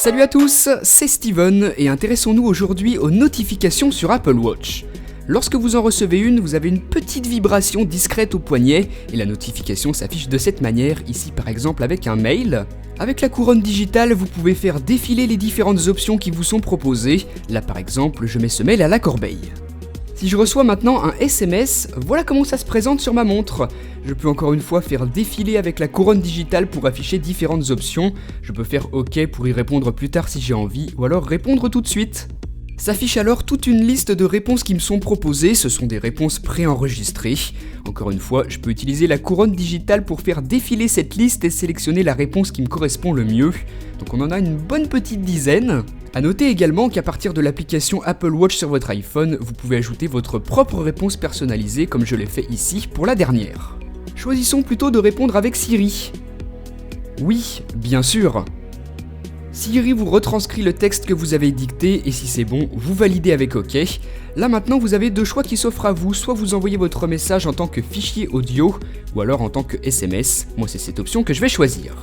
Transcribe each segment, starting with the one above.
Salut à tous, c'est Steven et intéressons-nous aujourd'hui aux notifications sur Apple Watch. Lorsque vous en recevez une, vous avez une petite vibration discrète au poignet et la notification s'affiche de cette manière, ici par exemple avec un mail. Avec la couronne digitale, vous pouvez faire défiler les différentes options qui vous sont proposées. Là par exemple, je mets ce mail à la corbeille. Si je reçois maintenant un SMS, voilà comment ça se présente sur ma montre. Je peux encore une fois faire défiler avec la couronne digitale pour afficher différentes options. Je peux faire OK pour y répondre plus tard si j'ai envie, ou alors répondre tout de suite. S'affiche alors toute une liste de réponses qui me sont proposées, ce sont des réponses préenregistrées. Encore une fois, je peux utiliser la couronne digitale pour faire défiler cette liste et sélectionner la réponse qui me correspond le mieux. Donc on en a une bonne petite dizaine. A noter également qu'à partir de l'application Apple Watch sur votre iPhone, vous pouvez ajouter votre propre réponse personnalisée comme je l'ai fait ici pour la dernière. Choisissons plutôt de répondre avec Siri. Oui, bien sûr. Siri vous retranscrit le texte que vous avez dicté et si c'est bon, vous validez avec OK. Là maintenant vous avez deux choix qui s'offrent à vous, soit vous envoyez votre message en tant que fichier audio ou alors en tant que SMS. Moi c'est cette option que je vais choisir.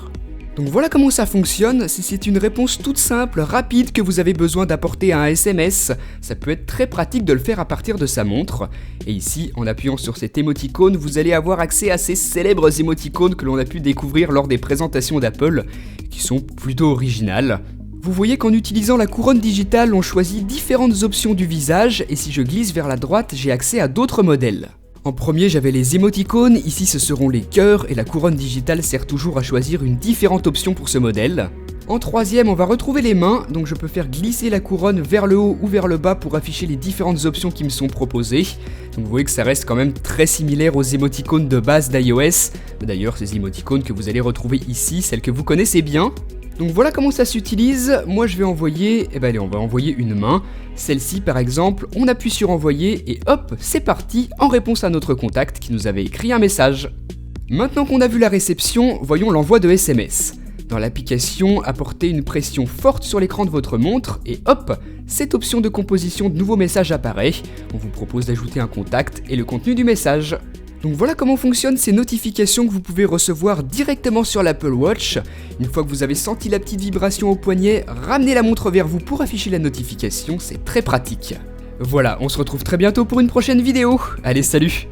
Donc voilà comment ça fonctionne, si c'est une réponse toute simple, rapide que vous avez besoin d'apporter à un SMS, ça peut être très pratique de le faire à partir de sa montre. Et ici, en appuyant sur cet émoticône, vous allez avoir accès à ces célèbres émoticônes que l'on a pu découvrir lors des présentations d'Apple, qui sont plutôt originales. Vous voyez qu'en utilisant la couronne digitale, on choisit différentes options du visage, et si je glisse vers la droite, j'ai accès à d'autres modèles. En premier, j'avais les émoticônes, ici ce seront les cœurs et la couronne digitale sert toujours à choisir une différente option pour ce modèle. En troisième, on va retrouver les mains, donc je peux faire glisser la couronne vers le haut ou vers le bas pour afficher les différentes options qui me sont proposées. Donc vous voyez que ça reste quand même très similaire aux émoticônes de base d'iOS. D'ailleurs, ces émoticônes que vous allez retrouver ici, celles que vous connaissez bien. Donc voilà comment ça s'utilise. Moi je vais envoyer, on va envoyer une main. Celle-ci par exemple, on appuie sur envoyer et hop, c'est parti en réponse à notre contact qui nous avait écrit un message. Maintenant qu'on a vu la réception, voyons l'envoi de SMS. Dans l'application, apportez une pression forte sur l'écran de votre montre et hop, cette option de composition de nouveaux messages apparaît. On vous propose d'ajouter un contact et le contenu du message. Donc voilà comment fonctionnent ces notifications que vous pouvez recevoir directement sur l'Apple Watch. Une fois que vous avez senti la petite vibration au poignet, ramenez la montre vers vous pour afficher la notification, c'est très pratique. Voilà, on se retrouve très bientôt pour une prochaine vidéo. Allez, salut!